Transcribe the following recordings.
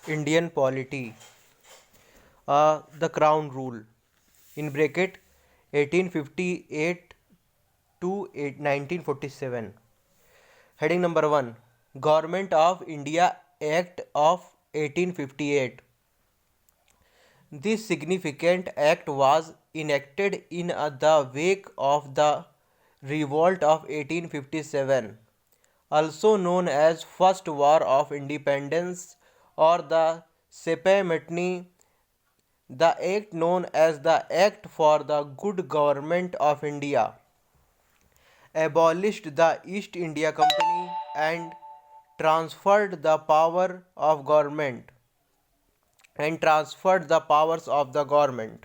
Indian polity. The Crown Rule in bracket 1858 to 1947. Heading number 1, Government of India Act of 1858. This significant act was enacted in the wake of the revolt of 1857, also known as First War of Independence or the Sepai Mutiny. The act, known as the Act for the Good Government of India, abolished the East India Company and transferred the power of government transferred the powers of the government,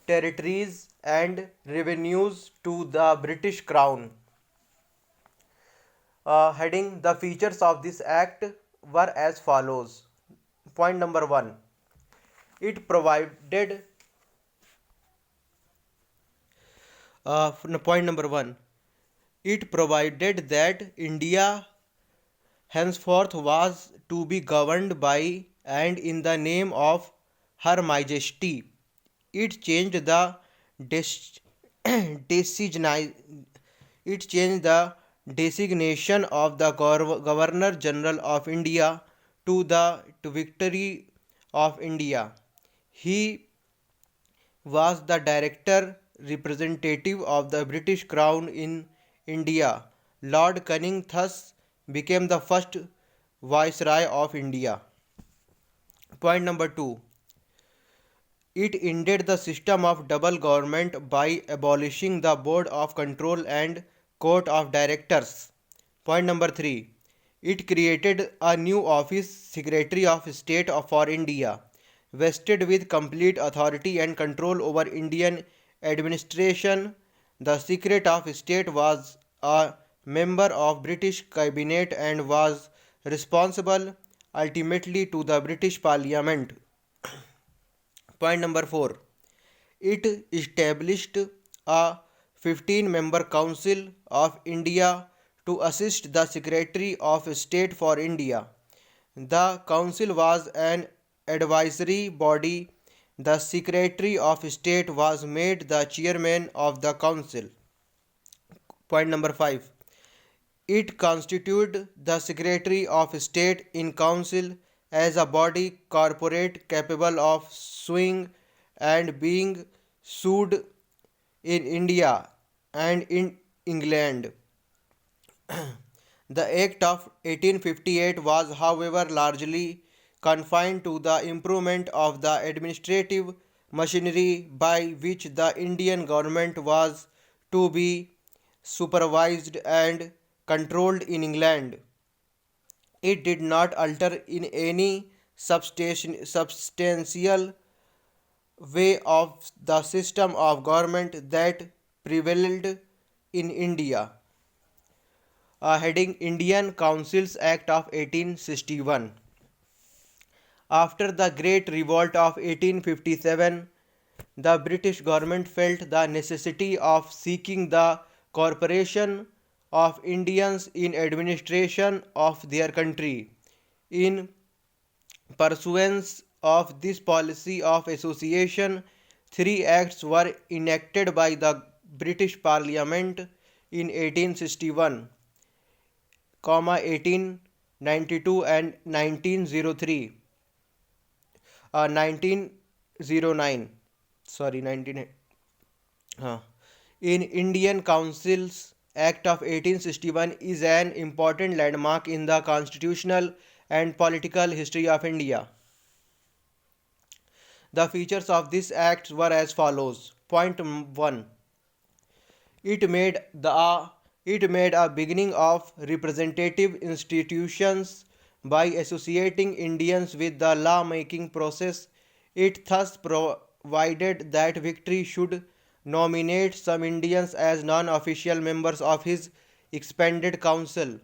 territories and revenues to the British Crown. Heading, the features of this act were as follows. Point number 1, it provided point number 1, it provided that India henceforth was to be governed by and in the name of Her Majesty. It changed the it changed the designation of the Governor General of India to the Victory of India. He was the director representative of the British Crown in India. Lord Canning thus became the first Viceroy of India. Point number 2, it ended the system of double government by abolishing the Board of Control and Court of Directors. Point number 3, it created a new office, Secretary of State for India, vested with complete authority and control over Indian administration. The Secretary of State was a member of British Cabinet and was responsible ultimately to the British Parliament. Point number 4, it established a 15-member Council of India to assist the Secretary of State for India. The council was an advisory body. The Secretary of State was made the chairman of the council. Point number 5, it constituted the Secretary of State in Council as a body corporate capable of suing and being sued in India and in England. The Act of 1858 was, however, largely confined to the improvement of the administrative machinery by which the Indian government was to be supervised and controlled in England. It did not alter in any substantial way of the system of government that prevailed in India. Heading, Indian Councils Act of 1861. After the Great Revolt of 1857, the British government felt the necessity of seeking the cooperation of Indians in administration of their country. In pursuance of this policy of association, three acts were enacted by the British Parliament in 1861, 1892 and 1903. 1909. Sorry, 19. In Indian Councils Act of 1861 is an important landmark in the constitutional and political history of India. The features of this act were as follows. Point 1, it made a beginning of representative institutions by associating Indians with the law-making process. It thus provided that Victory should nominate some Indians as non-official members of his expanded council.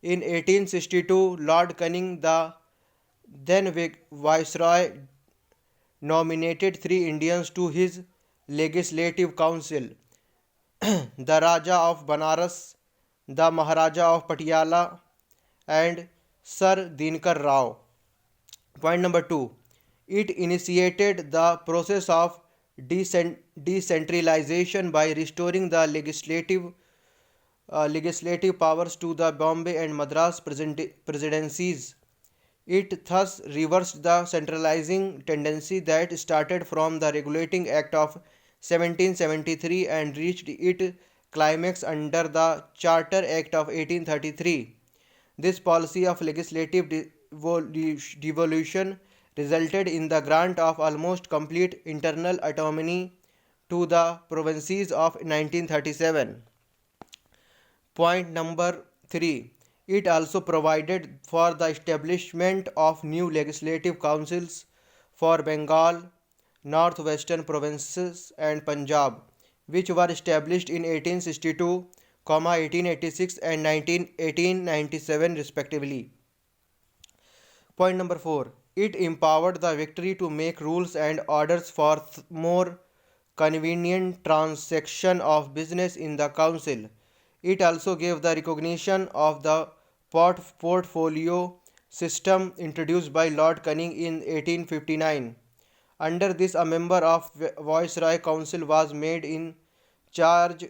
In 1862, Lord Canning, the then Viceroy, nominated three Indians to his legislative council: the Raja of Banaras, the Maharaja of Patiala, and Sir Dinkar Rao. Point number 2. It initiated the process of decentralization by restoring the legislative powers to the Bombay and Madras presidencies. It thus reversed the centralizing tendency that started from the Regulating Act of 1773 and reached its climax under the Charter Act of 1833. This policy of legislative devolution resulted in the grant of almost complete internal autonomy to the provinces of 1937. Point number 3. It also provided for the establishment of new legislative councils for Bengal, northwestern provinces, and Punjab, which were established in 1862, 1886, and 1897 respectively. Point number 4. It empowered the victory to make rules and orders for more convenient transaction of business in the council. It also gave the recognition of the portfolio system introduced by Lord Canning in 1859. Under this, a member of Viceroy Council was made in charge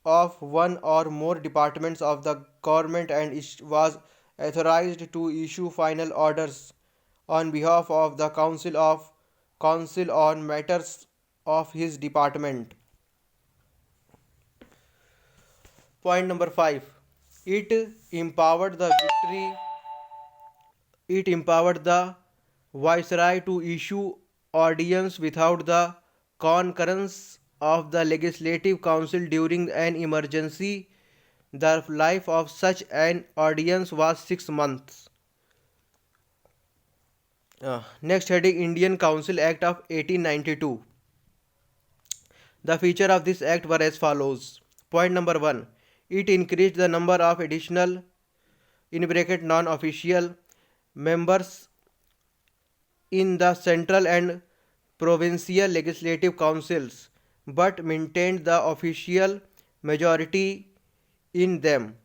of one or more departments of the government and was authorized to issue final orders on behalf of the council on matters of his department. Point number 5. It empowered the victory it empowered the viceroy to issue ordinance without the concurrence of the legislative council during an emergency. The life of such an ordinance was 6 months. Next heading, Indian Council Act of 1892. The feature of this act were as follows. Point number 1. It increased the number of additional non-official members in the central and provincial legislative councils but maintained the official majority in them.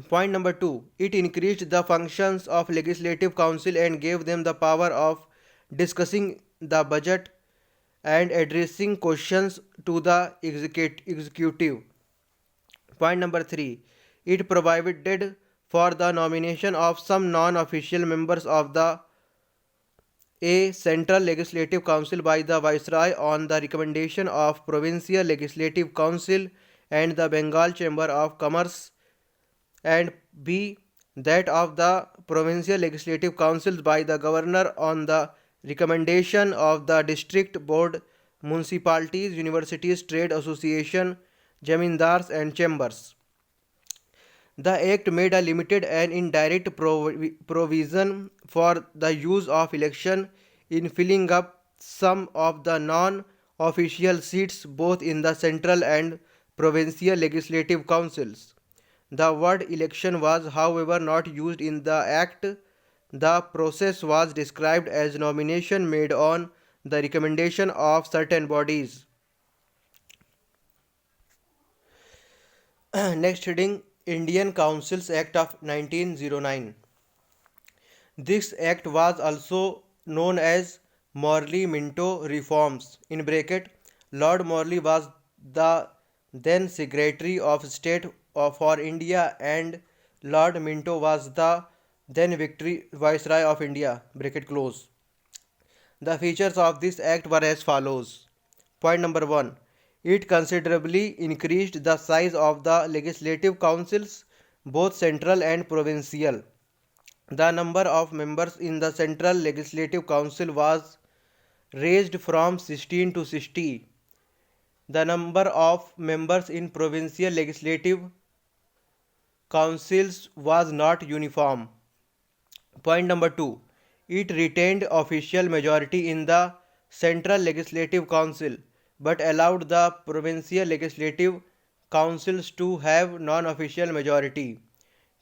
Point number 2. It increased the functions of legislative council and gave them the power of discussing the budget and addressing questions to the executive. Point number 3. It provided for the nomination of some non-official members of the Central Legislative Council by the Viceroy on the recommendation of Provincial Legislative Council and the Bengal Chamber of Commerce, and B. that of the Provincial Legislative Councils by the Governor on the recommendation of the District Board, municipalities, universities, trade association, jamindars and chambers. The Act made a limited and indirect provision for the use of election in filling up some of the non-official seats both in the central and provincial legislative councils. The word election was, however, not used in the Act. The process was described as nomination made on the recommendation of certain bodies. Next heading, Indian Councils Act of 1909. This act was also known as Morley-Minto Reforms. In bracket, Lord Morley was the then Secretary of State for India and Lord Minto was the then Viceroy of India. Bracket close. The features of this act were as follows. Point number 1. It considerably increased the size of the legislative councils, both central and provincial. The number of members in the Central Legislative Council was raised from 16 to 60. The number of members in provincial legislative councils was not uniform. Point number 2. It retained official majority in the Central Legislative Council but allowed the provincial legislative councils to have non-official majority.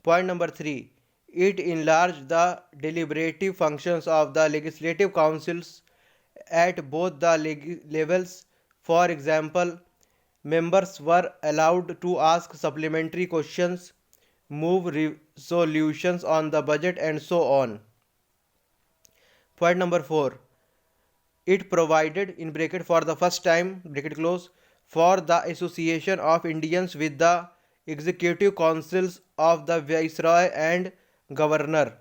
Point number 3. It enlarged the deliberative functions of the legislative councils at both the levels. For example, members were allowed to ask supplementary questions, move resolutions on the budget, and so on. Point number 4. It provided in bracket for the first time bracket close for the association of Indians with the executive councils of the Viceroy and Governor.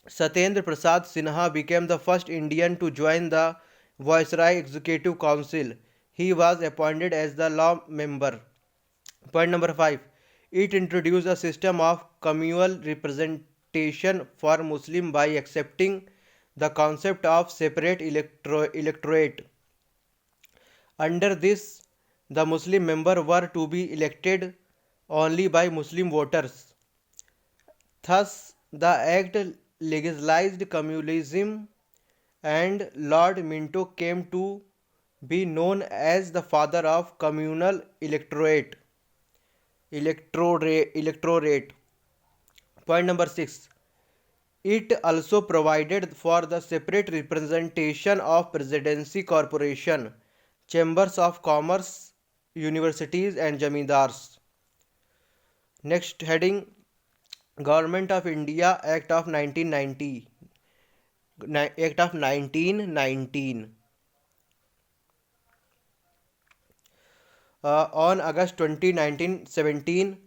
Satyendra Prasad Sinha became the first Indian to join the Viceroy Executive Council. He was appointed as the law member. Point number 5. It introduced a system of communal representation for Muslims by accepting the concept of separate electorate. Under this, the Muslim members were to be elected only by Muslim voters. Thus, the Act legalized communalism, and Lord Minto came to be known as the father of communal electorate. Point number 6. It also provided for the separate representation of presidency corporation, chambers of commerce, universities and jamindars. Next heading, Government of India Act of 1990. Act of 1919. On August 20, 1917,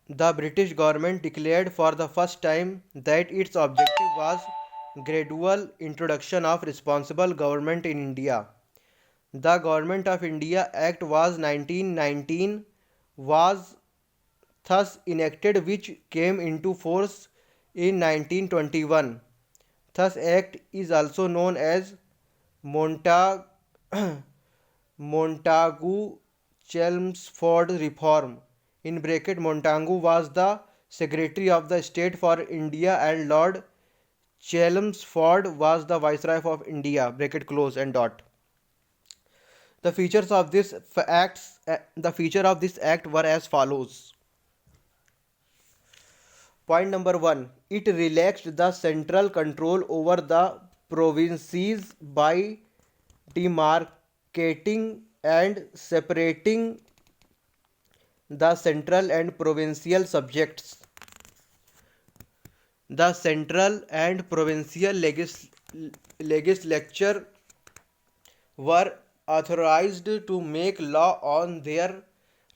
the British government declared for the first time that its objective was gradual introduction of responsible government in India. The Government of India Act was 1919 was thus enacted, which came into force in 1921. Thus Act is also known as Montagu-Chelmsford Reform. In bracket, Montagu was the Secretary of the State for India and Lord Chelmsford was the Viceroy of India, bracket close and dot. The features of this act were as follows. Point number 1. It relaxed the central control over the provinces by demarcating and separating the central and provincial subjects. The central and provincial legislature were authorized to make law on their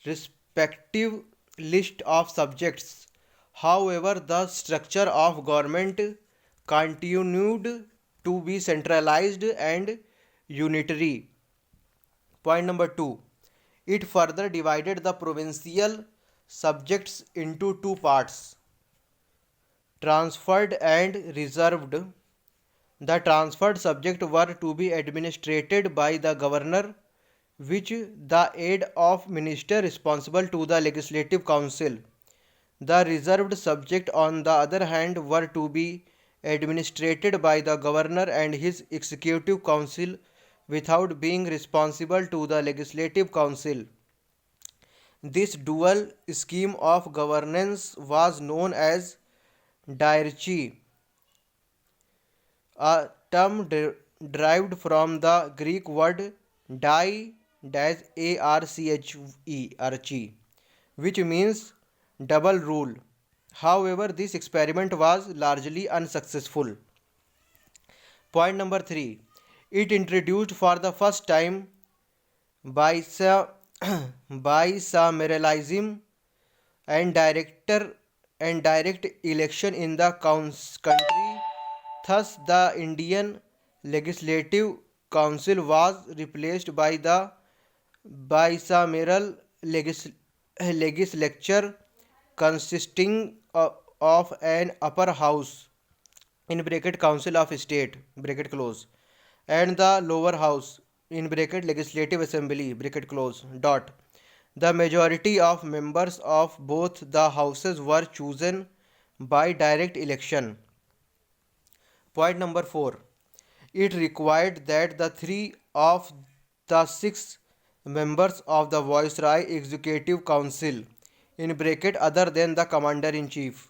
respective list of subjects. However, the structure of government continued to be centralized and unitary. Point number 2. It further divided the provincial subjects into two parts, transferred and reserved. The transferred subjects were to be administered by the governor, with the aid of minister responsible to the legislative council. The reserved subjects, on the other hand, were to be administered by the governor and his executive council without being responsible to the legislative council. This dual scheme of governance was known as diarchy, a term derived from the Greek word arche, which means double rule. However, this experiment was largely unsuccessful. Point number 3. It introduced for the first time bicameralism and direct election in the country. Thus, the Indian Legislative Council was replaced by the bicameral legislature consisting of an upper house in bracket Council of State bracket close and the lower house in bracket Legislative Assembly bracket close dot. The majority of members of both the houses were chosen by direct election. Point number 4. It required that the 3 of the 6 members of the Viceroy Executive Council in bracket other than the Commander-in-Chief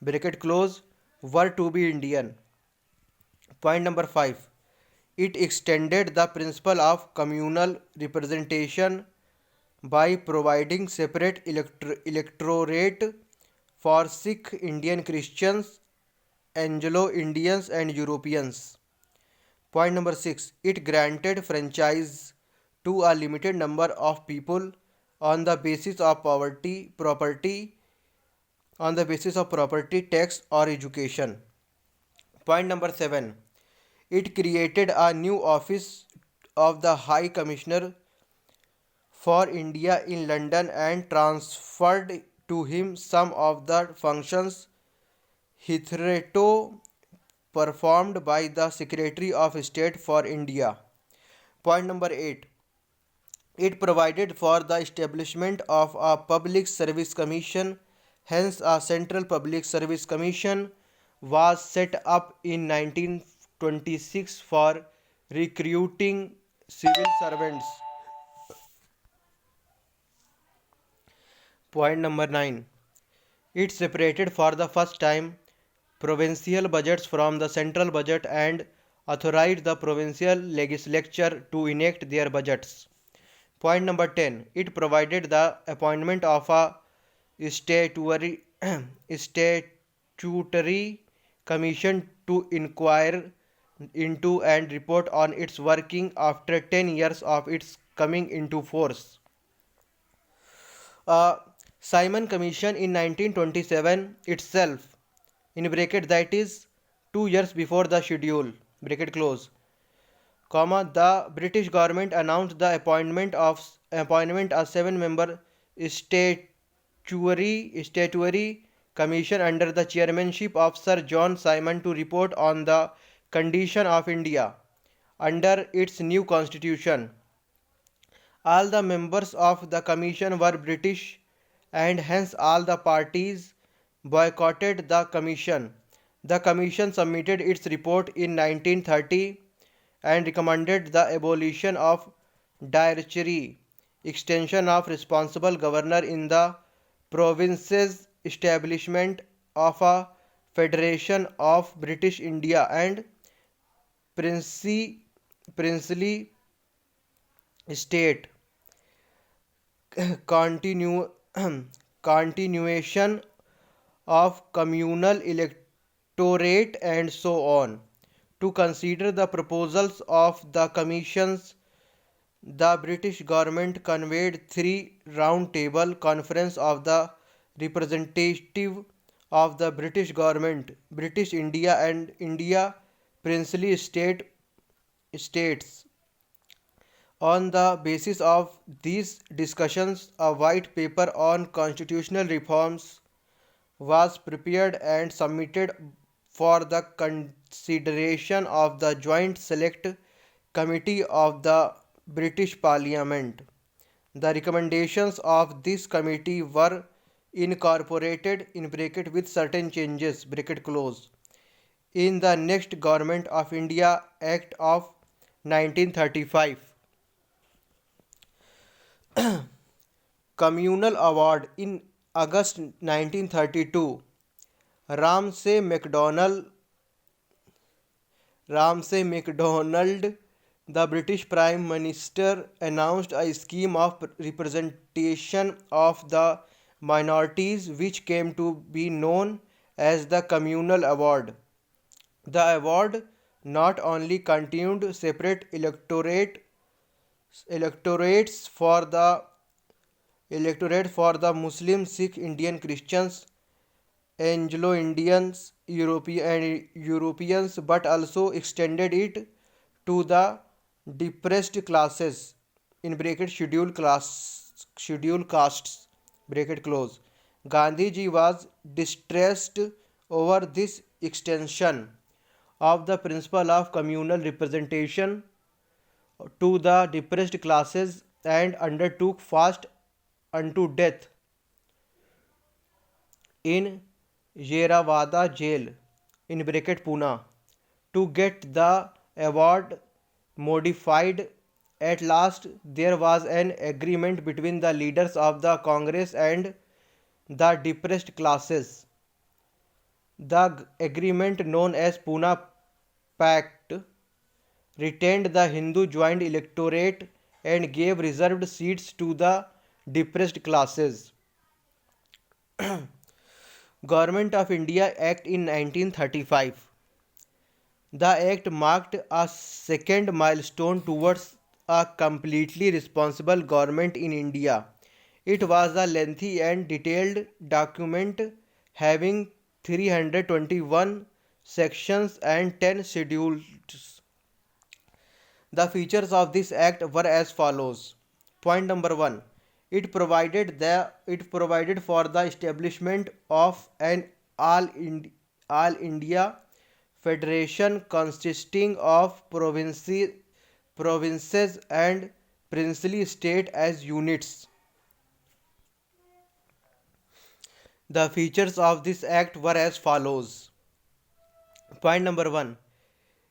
bracket close were to be Indian. Point number 5. It extended the principle of communal representation by providing separate electorate for Sikh, Indian Christians Anglo-Indians and Europeans. Point number 6. It granted franchise to a limited number of people on the basis of property, tax or education. Point number 7. It created a new office of the High Commissioner for India in London and transferred to him some of the functions hitherto performed by the Secretary of State for India. Point number 8. It provided for the establishment of a Public Service Commission, hence, a Central Public Service Commission was set up in 1926 for recruiting civil servants. Point number 9. It separated for the first time provincial budgets from the central budget and authorized the provincial legislature to enact their budgets. Point number 10. It provided the appointment of a statutory, statutory commission to inquire into and report on its working after 10 years of its coming into force. A Simon Commission in 1927 itself, in bracket that is 2 years before the schedule, bracket close, comma, the British government announced the appointment a 7-member statutory commission under the chairmanship of Sir John Simon to report on the condition of India under its new constitution. All the members of the commission were British and hence all the parties boycotted the commission. The commission submitted its report in 1930 and recommended the abolition of diarchery, extension of responsible governor in the provinces, establishment of a federation of British India and princely state, continue, continuation of communal electorate and so on. To consider the proposals of the commissions, the British government convened 3 round-table conference of the representative of the British government, British India and India princely states. On the basis of these discussions, a white paper on constitutional reforms was prepared and submitted for the consideration of the Joint Select Committee of the British Parliament. The recommendations of this committee were incorporated in bracket with certain changes, bracket close, in the next Government of India Act of 1935. Communal Award in August 1932. Ramsay MacDonald, the British Prime Minister, announced a scheme of representation of the minorities which came to be known as the Communal Award. The award not only continued separate electorates for the Muslim, Sikh, Indian, Christians, Anglo-Indians, Europeans, but also extended it to the depressed classes in bracket schedule castes, bracket close. Gandhiji was distressed over this extension of the principle of communal representation to the depressed classes and undertook fast unto death in Yerawada jail in bracket Pune to get the award modified. At last there was an agreement between the leaders of the Congress and the depressed classes. The agreement, known as Pune Pact, retained the Hindu joint electorate and gave reserved seats to the depressed classes. Government of India Act in 1935. The act marked a second milestone towards a completely responsible government in India. It was a lengthy and detailed document having 321 sections and 10 schedules. The features of this act were as follows. Point number 1. It provided for the establishment of an all India federation consisting of provinces and princely state as units. The features of this act were as follows. Point number 1.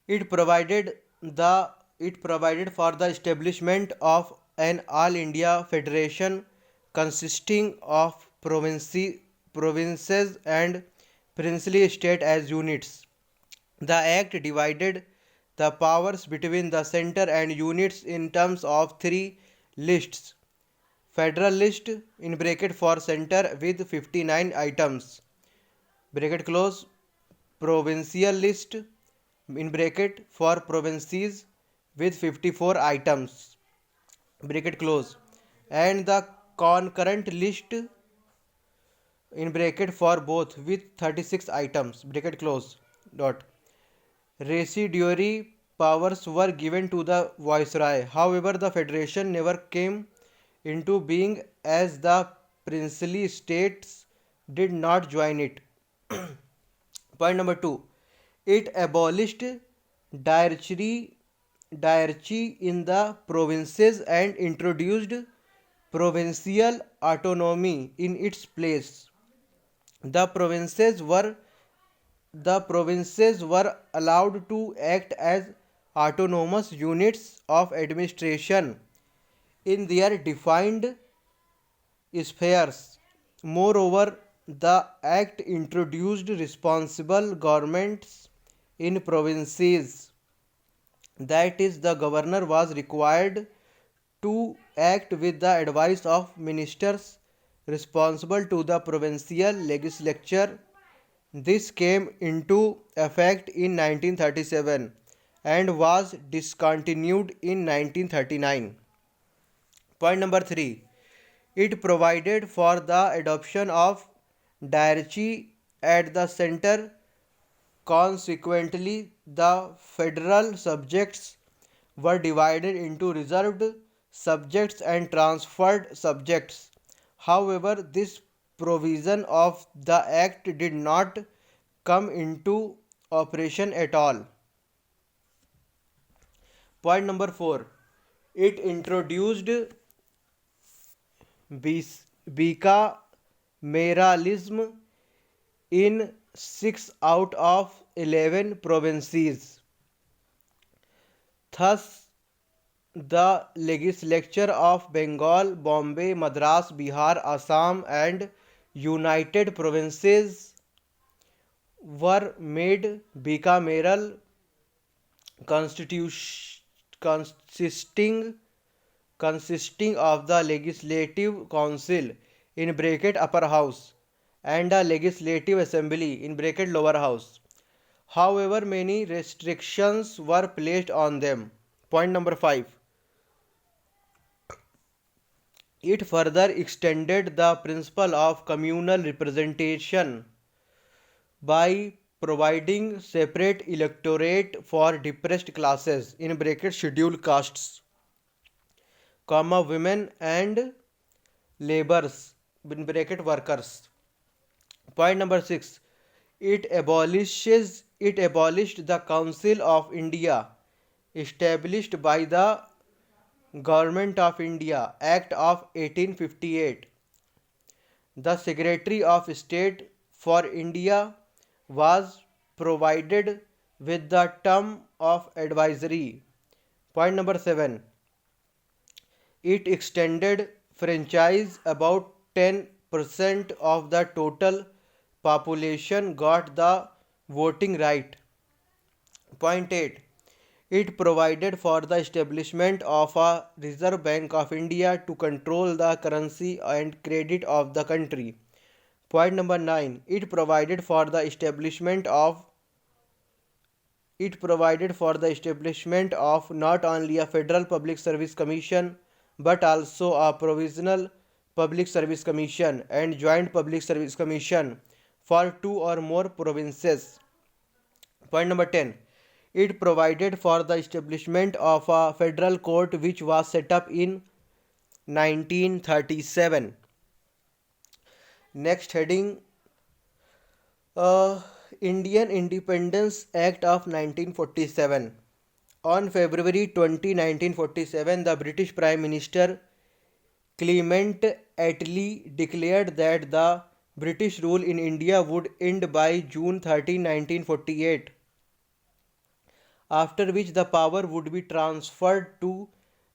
It provided the it provided for the establishment of an all India federation consisting of provinces and princely state as units. The act divided the powers between the center and units in terms of three lists. Federal list in bracket for center with 59 items, bracket close. Provincial list in bracket for provinces with 54 items, bracket close. And the concurrent list in bracket for both with 36 items, bracket close. Dot. Residuary powers were given to the viceroy. However, the federation never came into being as the princely states did not join it. Point number 2. It abolished diarchy, diarchy in the provinces and introduced provincial autonomy in its place. The provinces were allowed to act as autonomous units of administration in their defined spheres. Moreover, the act introduced responsible governments in provinces. That is, the governor was required to act with the advice of ministers responsible to the provincial legislature. This came into effect in 1937 and was discontinued in 1939. Point number 3. It provided for the adoption of diarchy at the center. Consequently, the federal subjects were divided into reserved subjects and transferred subjects. However, this provision of the act did not come into operation at all. Point number 4. It introduced bicameralism in 6 out of 11 provinces. Thus, the legislature of Bengal, Bombay, Madras, Bihar, Assam, and United Provinces were made bicameral, consisting of the Legislative Council in bracket upper house and a Legislative Assembly in bracket lower house. However, many restrictions were placed on them. Point number 5. It further extended the principle of communal representation by providing separate electorate for depressed classes in bracket scheduled castes, women and laborers in bracket workers. Point number 6. It abolished the Council of India established by the Government of India Act of 1858. The Secretary of State for India was provided with the term of advisory. Point number 7. It extended franchise. About 10% of the total population got the voting right. Point 8. It provided for the establishment of a Reserve Bank of India to control the currency and credit of the country. Point number 9. It provided for the establishment of not only a federal public service commission but also a provisional public service commission and joint public service commission for two or more provinces. Point number 10. It provided for the establishment of a federal court which was set up in 1937. Next heading, Indian Independence Act of 1947. On February 20, 1947, the British Prime Minister Clement Attlee declared that the British rule in India would end by June 13, 1948, after which the power would be transferred to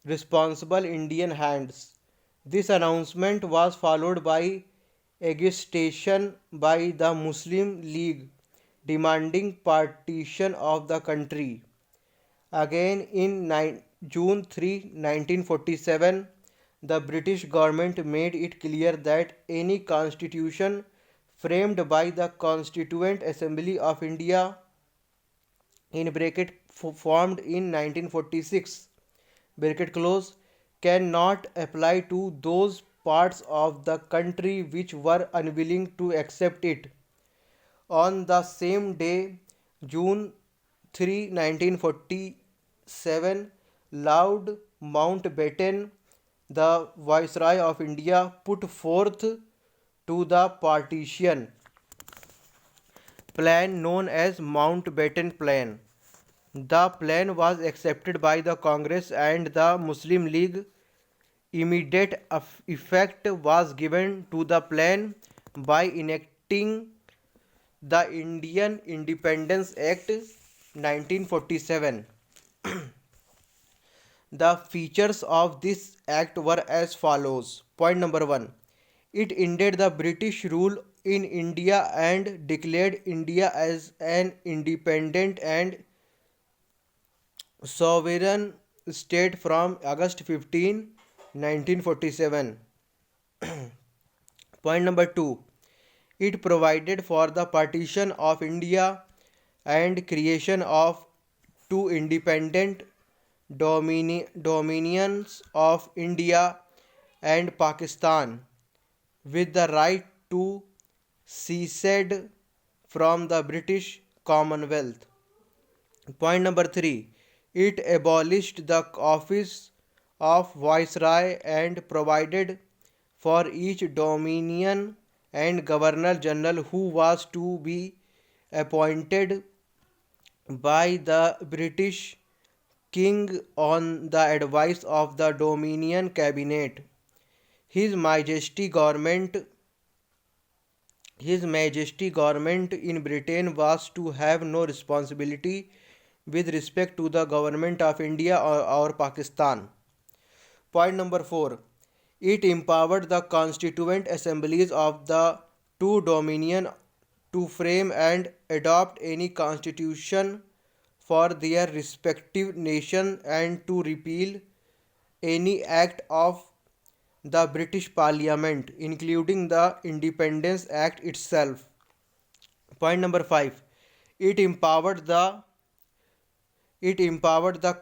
responsible Indian hands. This announcement was followed by agitation by the Muslim League demanding partition of the country. Again in June 3, 1947, the British government made it clear that any constitution framed by the Constituent Assembly of India in bracket formed in 1946 bracket close cannot apply to those parts of the country which were unwilling to accept it. On the same day, June 3, 1947, Lord Mountbatten, the Viceroy of India, put forth to the partition plan known as Mountbatten Plan. The plan was accepted by the Congress and the Muslim League. Immediate effect was given to the plan by enacting the Indian Independence Act 1947. The features of this act were as follows. Point number 1. It ended the British rule in India and declared India as an independent and sovereign state from August 15, 1947. Point number 2. It provided for the partition of India and creation of two independent dominions of India and Pakistan with the right to secede from the British Commonwealth. Point number 3. It abolished the office of Viceroy and provided for each dominion and Governor General who was to be appointed by the British King on the advice of the Dominion Cabinet. His Majesty government in Britain was to have no responsibility with respect to the government of India or Pakistan. Point number 4. It empowered the constituent assemblies of the two dominions to frame and adopt any constitution for their respective nation and to repeal any act of the British Parliament, including the Independence Act itself. Point number 5. It empowered the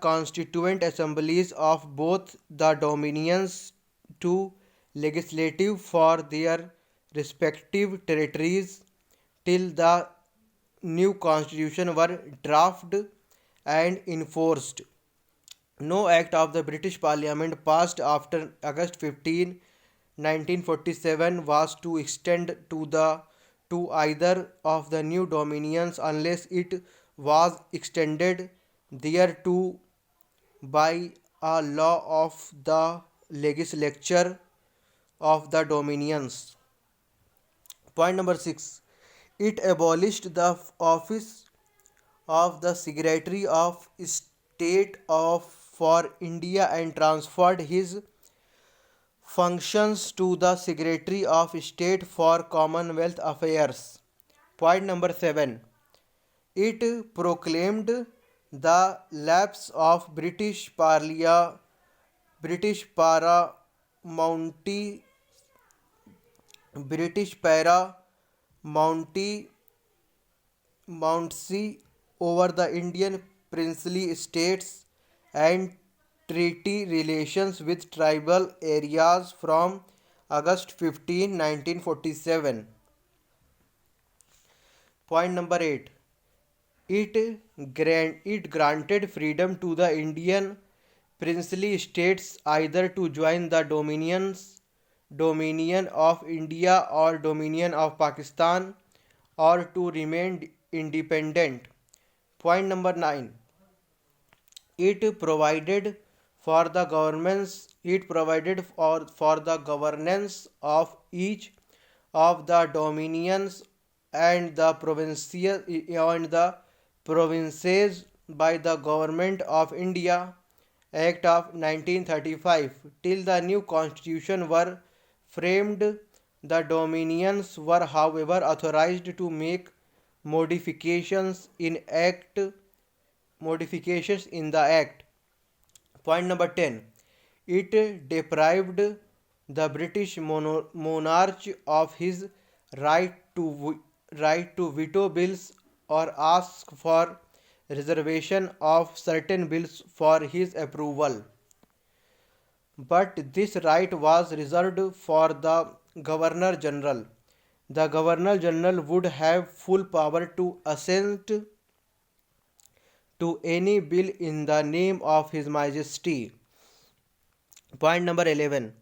constituent assemblies of both the dominions to legislative for their respective territories till the new constitution were drafted and enforced. No act of the British Parliament passed after August 15, 1947 was to extend to either of the new dominions unless it was extended thereto by a law of the legislature of the dominions. Point number 6. It abolished the office of the Secretary of State for India and transferred his functions to the Secretary of State for Commonwealth Affairs. Point number 7. It proclaimed the lapse of British paramountcy Mounty Mountsey over the Indian princely states and treaty relations with tribal areas from August 15, 1947. Point number 8. It granted freedom to the Indian princely states either to join the Dominion of India or Dominion of Pakistan, or to remain independent. Point number 9. It provided for the governance of each of the dominions and the provinces by the Government of India Act of 1935 till the new constitution were framed. The dominions were however authorized to make modifications in the act. Point number 10. It deprived the British monarch of his right to veto bills or ask for reservation of certain bills for his approval. But this right was reserved for the Governor General. The Governor General would have full power to assent to any bill in the name of His Majesty. Point number 11.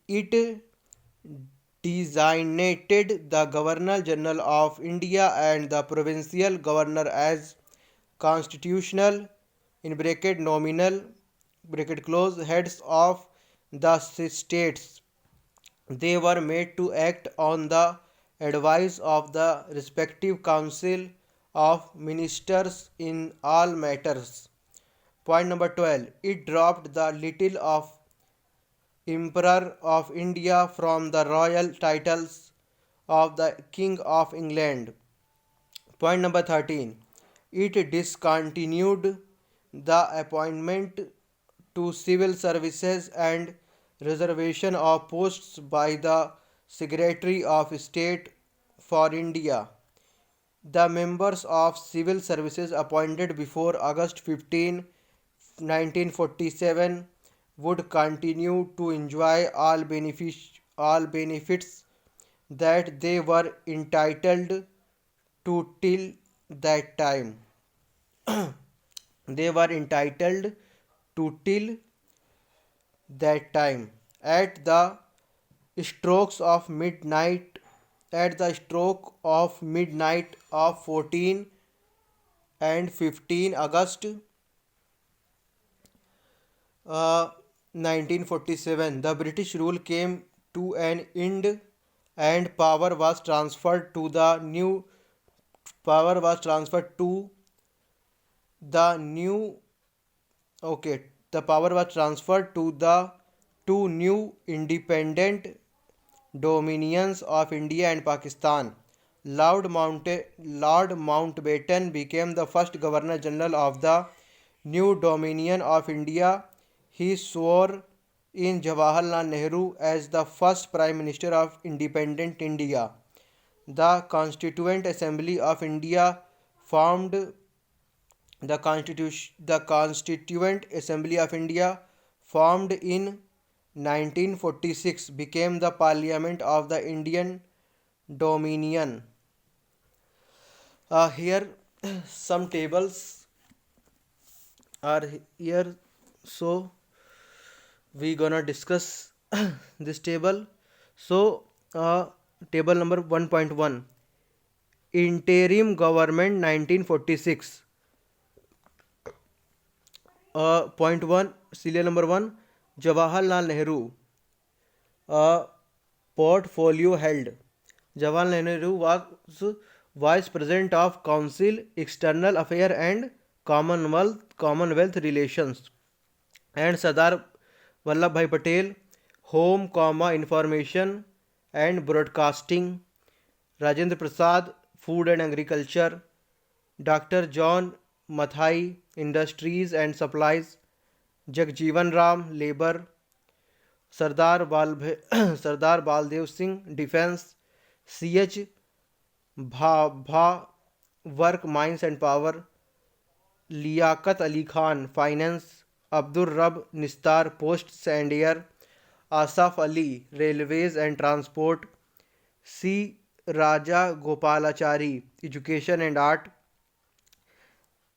It designated the Governor General of India and the Provincial Governor as constitutional (nominal) heads of the states. They were made to act on the advice of the respective council of ministers in all matters. Point number 12. It dropped the title of Emperor of India from the royal titles of the King of England. Point number 13. It discontinued the appointment to civil services and reservation of posts by the Secretary of State for India. The members of civil services appointed before August 15, 1947 would continue to enjoy all benefits that they were entitled to till that time. They were entitled to till that time. At the strokes of midnight, at the stroke of midnight of 14 and 15 August 1947, the British rule came to an end and power was transferred to the new okay the power was transferred to the two new independent dominions of India and Pakistan. Lord Mountbatten became the first Governor General of the new Dominion of India. He swore in Jawaharlal Nehru as the first Prime Minister of independent India. The Constituent Assembly of India formed the Constituent Assembly of India formed in 1946 became the Parliament of the Indian Dominion. Here some tables are here, so we gonna discuss this table. So table number 1.1, interim government 1946. Point 1, serial number 1, Jawaharlal Nehru. Portfolio held. Jawaharlal Nehru was Vice President of Council, External Affairs and Commonwealth Relations, and Sardar Vallabhbhai Patel, Home, Information and Broadcasting, Rajendra Prasad, Food and Agriculture, Dr. John Mathai, Industries and Supplies, Jagjeevan Ram, Labour, Sardar Baldev Singh, Defence, C.H. Bhabha work mines and power, Liaquat Ali Khan finance, Abdur Rab Nishtar posts and air, Asaf Ali railways and transport, C Rajagopalachari education and art,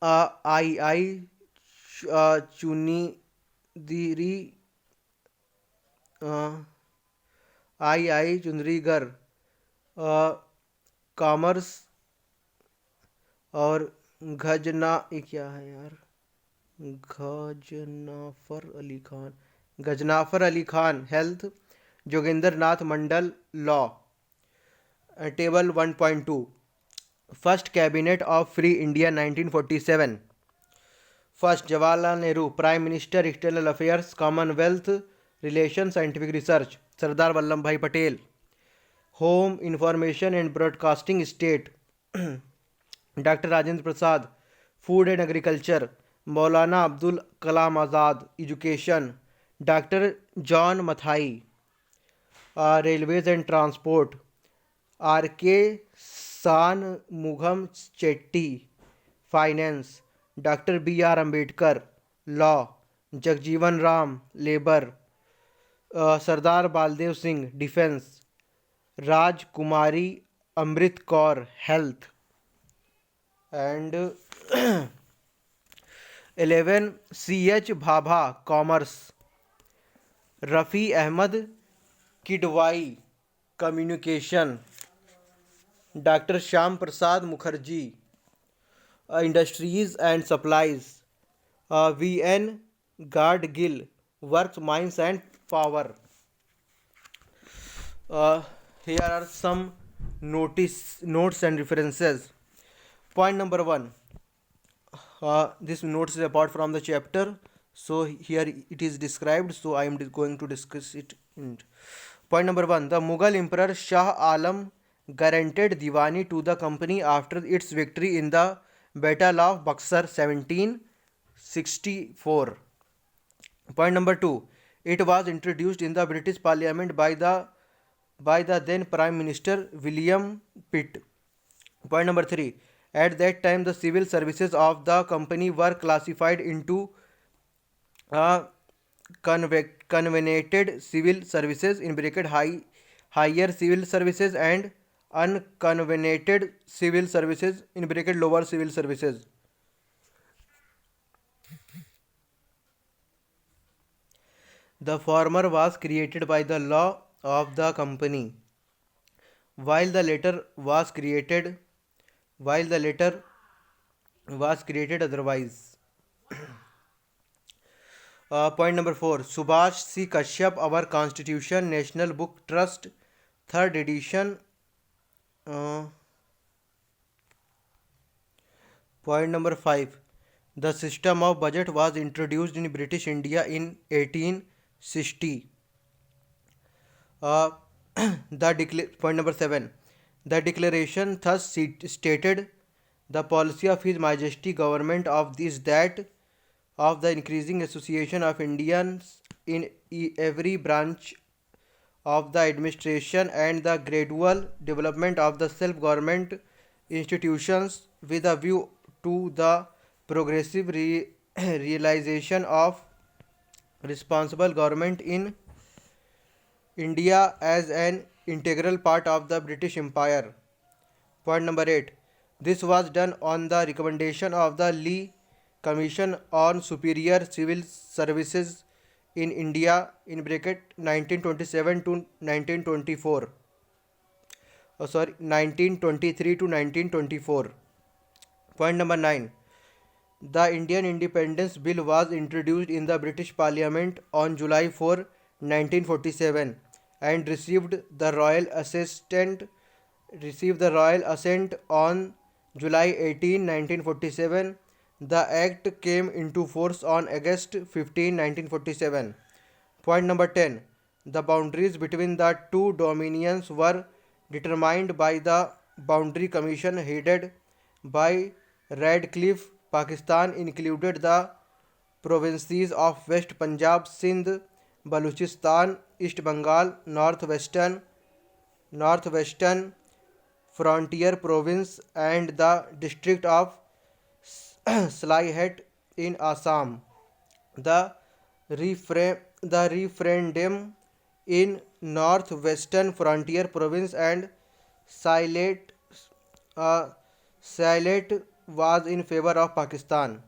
I I चुनीदिरी I I Chundrigar commerce, और गजना ये क्या है यार, Ghazanfar Ali Khan health, Jogendra Nath Mandal law. Table 1.2 first cabinet of free India 1947। First Jawaharlal Nehru prime minister, external affairs, Commonwealth relation, scientific research Sardar Vallabhbhai Patel. Home information and broadcasting state doctor Rajendra Prasad. Food and agriculture Maulana Abdul Kalam Azad. Education doctor John Matthai. Railways and transport R K Shanmukham Chetty. Finance doctor B R Ambedkar. Law Jagjivan Ram labour. Sardar Baldev Singh defence. Rajkumari Amrit Kaur health. And 11 C H Bhabha commerce. Rafi Ahmed Kidwai communication. Doctor Shyama Prasad Mukherjee industries and supplies. V N Gadgil works mines and power. Here are some notes and references. Point number 1. This notes is apart from the chapter, so here it is described, so I am going to discuss it. Point number 1. The Mughal Emperor Shah Alam granted Diwani to the company after its victory in the Battle of Buxar 1764. Point number 2. It was introduced in the British Parliament by the then Prime Minister William Pitt. Point number 3. At that time, the civil services of the company were classified into convened civil services in bracket higher civil services and unconvened civil services in bracket lower civil services. The former was created by the law of the company, while the latter was created otherwise. Point number 4. Subhash C. Kashyap, Our Constitution, National Book Trust, 3rd edition. Point number 5. The system of budget was introduced in British India in 1860. Point number 7. The declaration thus stated, the policy of His Majesty Government of that of the increasing association of Indians in every branch of the administration and the gradual development of the self-government institutions with a view to the progressive realization of responsible government in India as an integral part of the British Empire. Point number 8. This was done on the recommendation of the Lee Commission on Superior Civil Services in India in bracket 1927 to 1924. 1923 to 1924. Point number 9. The Indian Independence Bill was introduced in the British Parliament on July 4, 1947 and received the royal assent on July 18, 1947. The act came into force on August 15, 1947. Point number 10. The boundaries between the two dominions were determined by the Boundary Commission headed by Radcliffe. Pakistan included the provinces of West Punjab, Sindh, Baluchistan, East Bengal, Northwestern Frontier Province and the district of Sylhet in Assam. The referendum in northwestern Frontier Province and Sylhet, uh, Sylhet was in favor of Pakistan.